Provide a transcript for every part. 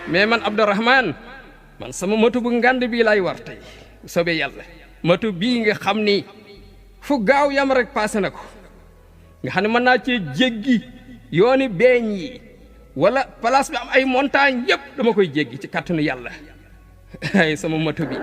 mais man Abdourahmane man sama moto bu ngand bii lay war tey soobee yàlla moto bii nga xam ni fu gaaw yam rek passé na ko nga xam ne mën naa cee jéggi yooni beeñ yi wala place bi am ay montagne yëpp dama koy jéggi ci kàttanu yàlla ay sama moto bi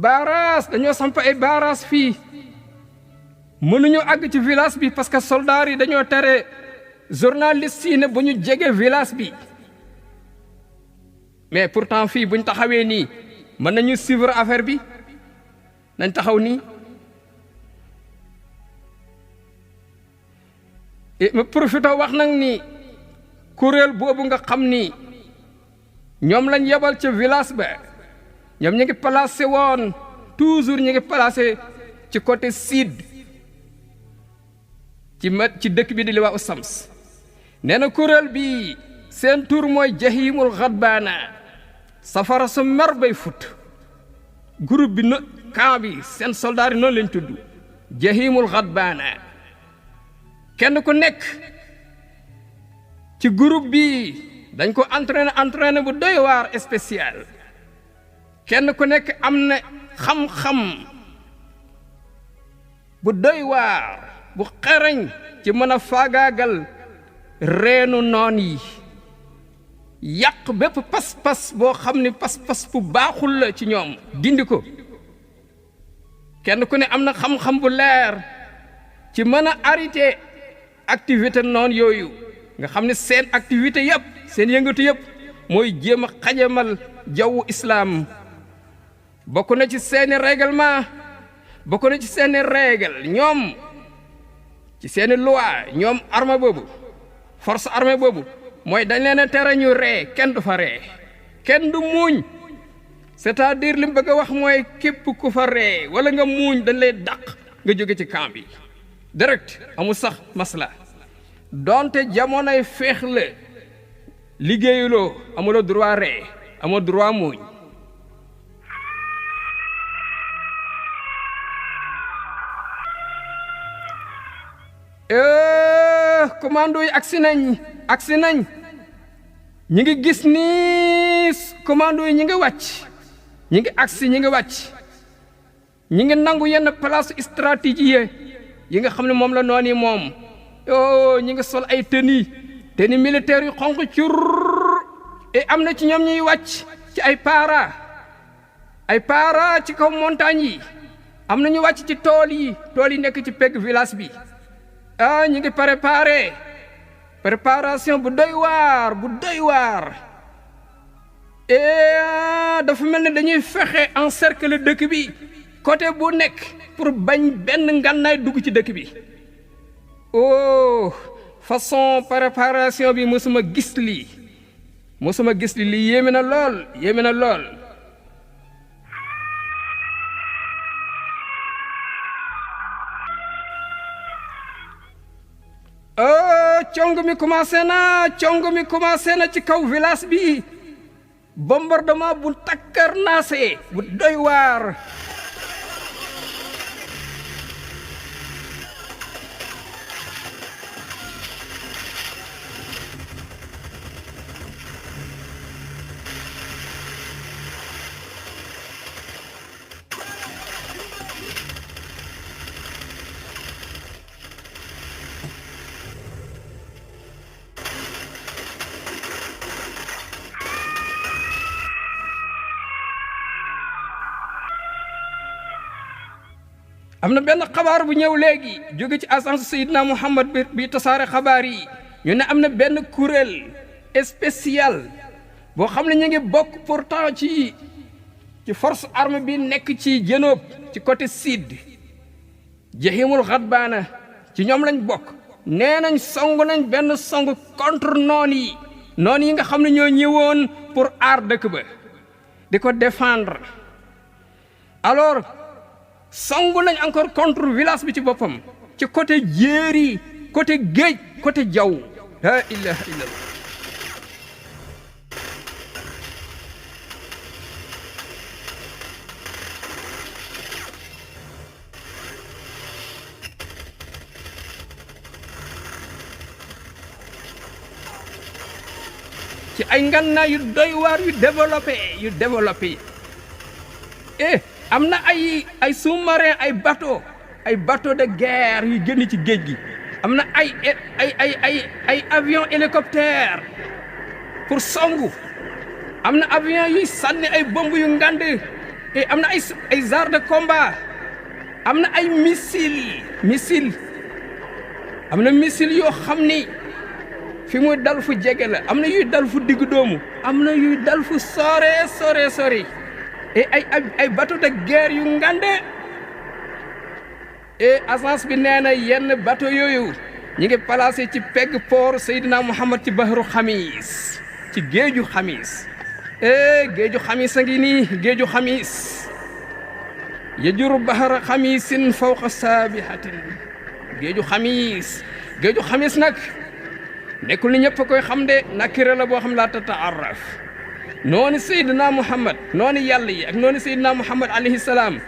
baaraas dañoo samp ay baaraas fii mënuñu àgg ci village bi parce que soldats yi dañoo tere journalistes yi ne bu ñu jege village bi mais pourtant fii buñ taxawee nii mën nañu suivre affaire bi nañ taxaw nii ma profité wax nag ni kuréel boobu nga xam ni ñoom lañ yebal ca village ba ñoom ñu ngi placé woon toujours ñu ngi placé ci côté sud ci dëkk bi di Liwaa'u Shams nee na kuréel bi seen tur mooy jahimul xadbaana safara su mer bay fut groupe bi camp bi seen soldat yi noonu lañ tudd jahimul xadbaana kenn ku nekk ci groupe bi dañ ko entraîné bu doy waar spécial kenn ku nekk am na xam-xam bu doy waar bu xereñ ci mën a faagaagal reenu noon yi yàq bépp pas-pas boo xam ne pas-pas bu baaxul la ci ñoom dindi ko kenn ku ne am na xam-xam bu leer ci mën a arrêté activité noon yooyu nga xam ne seen activité yëpp seen yëngatu yëpp mooy jéem a xajamal jawwu islaam bokk na ci seeni règlement bokk na ci seeni règle ñoom ci seeni loi ñoom armée boobu force armée boobu mooy dañ leen a tere ñu ree kenn du fa ree kenn du muuñ c'est-à-dire li mu bëgg a wax mooy képp ku fa ree wala nga muuñ dañ lay dàq nga jóge ci camp bi direct amul sax masla donte jamonoy feex la liggéeyuloo amuloo droit ree amoo droit muuñ commando yi agsi nañ ñi ngi gis ni commando yi ñi ngi wàcc ñi ngi agsi ñi ngi wàcc ñi ngi nangu yenn place stratégie yi nga xam ne moom la noonu yi moom ñi ngi sol ay tenue militaire yu xonq cur et am na ci ñoom ñuy wàcc ci ay para ci kaw montagne yi am na ñu wàcc ci tool yi nekk ci pegg village bi ñi ngi préparation bu doy waar dafa mel ne dañuy fexe encercler dëkk bi côté bu nekk pour bañ benn ngànnaay dugg ci dëkk bi façon préparation bi mosuma gis lii lii yéeme na lool cong mi commencé na ci kaw village bi bombardement bu takkar naase bu doy waar am na benn xabaar bu ñëw léegi jóge ci agence Seydina Muhammad bi tasaare xabaar yi ñu ne am na benn kuréel spécial boo xam ne ñu ngi bokk pourtant ci force armée bi nekk ci Jénoob ci côté sud Jahimul Ghadbana ci ñoom lañ bokk nee nañ song nañ benn song contre noon yi nga xam ne ñoo ñëwoon pour aar dëkk ba di ko défendre alors songu nañ encore contre village bi ci boppam ci côté jéeri côté géej côté jaww la ilaha illallah ci ay ngànnaay yu doy waar yu développé am na ay sous-marin ay bateau de guerre yu génn ci géej gi am na ay avion hélicoptère pour songu am na avion yuy sànni ay bomb yu ngand am na ay chars de combat am na ay missile am na missile yoo xam ni fi muy dal fu jege la am na yuy dal fu diggu doomu am na yuy dal fu sore ay bateau de guerre yu ngande agence bi nee na yenn bateau yooyu ñi ngi placé ci pegg port Seydina Muhammad ci bahru Xamis ci géeju Xamis géeju Xamis a ngi nii géeju Xamis yajuru bahra xamisin fawqa saabihatin géeju Xamis nag nekkul ni ñëpp a koy xam de nakira la boo xam laa tataarraf noonu Seydina Muhammad noonu yàlla yi ak noonu Seydina Muhammad alayhi salaam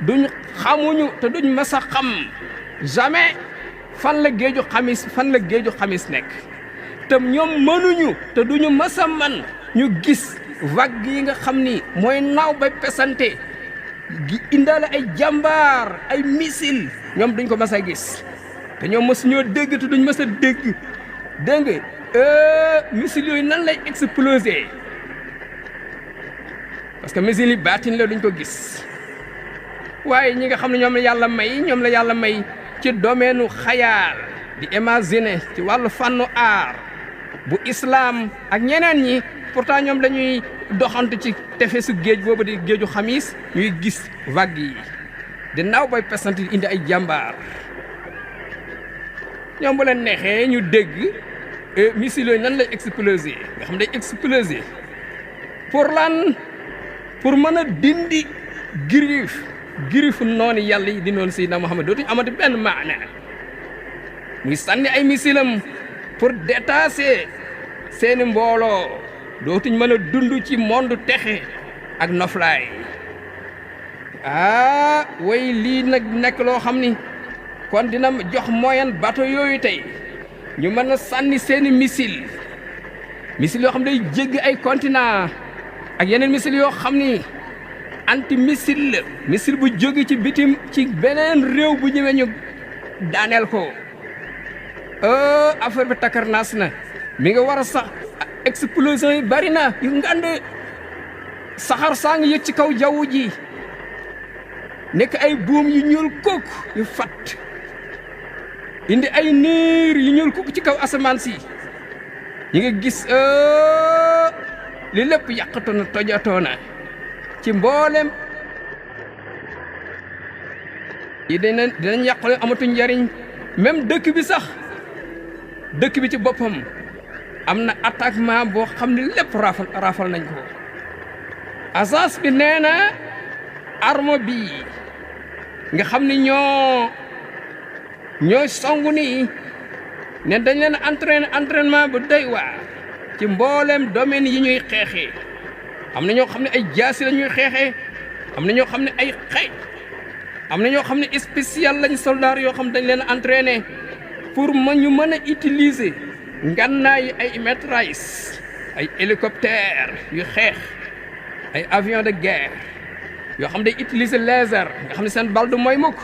duñ xamuñu te duñ mas a xam jamais fan la géeju Xamis nekk te ñoom mënuñu te duñu mas a man ñu gis vague yi nga xam ni mooy naaw bay pesante gi indaale ay jàmbaar ay missile ñoom duñ ko mas a gis te ñoom mës ñoo dégg te duñ mas a dégg dégg nga missile yooyu nan lay exploser parce que missile yi baatin la duñ ko gis waaye ñi nga xam ne ñoom la yàlla may ci domaine xayaal di imaginer ci wàllu fànnu aar bu islam ak ñeneen ñi pourtant ñoom dañuy doxantu ci tefesu géej boobu di géeju Xamis ñuy gis vague yi di naaw bay pesante indi ay jàmbaar ñoom bu leen neexee ñu dégg missile yooyu nan lay exploser nga xam day exploser pour lan pour mën a dindi girifu noonu yàlla yi di noonu Seydina Muhammad dootuñu amati benn maana muy sànni ay missilam pour détasser seeni mbooloo dootuñ mën a dund ci monde texe ak noflaay way lii nag nekk loo xam ni kon dina jox moyen bateau yooyu tey ñu mën a sànni seeni missile yoo xam day jéggi ay continent ak yeneen missile yoo xam ni anti missile la missile bu jóge ci bitim ci beneen réew bu ñëwee ñu daaneel ko affaire bi takarnaas na mi nga war a sax explosion yi bari na yu ngand saxar saa ngi yëg ci kaw jaww ji nekk ay buum yu ñuul kook yu fat indi ay niir yu ñuul kook ci kaw asamaan si ñi nga gis li lépp yàqatu na tojatoo na ci mboolem yi dinañ yàqule amatu njariñ même dëkk bi sax dëkk bi ci boppam am na attaquement boo xam ne lépp rafal nañ ko agence bi nee na arme bi nga xam ne ñoo songu nii ne dañ leen entraînement bu doy waar ci mboolem domaine yi ñuy xeexee am na ñoo xam ne ay jaasi la ñuy xeexee am na ñoo xam ne ay xeej am na ñoo xam ne spécial lañ soldat yoo xam dañ leen entraîné pour ñu mën a utiliser ngànnaay ay mitrailleuse ay hélicoptère yu xeex ay avion de guerre yoo xam day utiliser laser nga xam ne seen bal du mooy mukk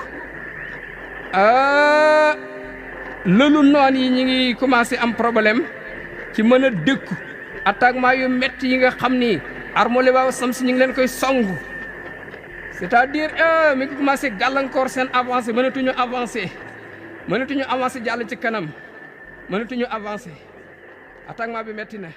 loolu noon yi ñi ngi commencé am problème ci mën a dëkku attaquement yu metti yi nga xam ni arme Liwaa'u Shams ñi ngi leen koy songu c'est-à-dire mi ngi commencé gàllankoor seen avancé mënatuñu avancer jàll ci kanam mënatuñu avancer attaquement bi metti na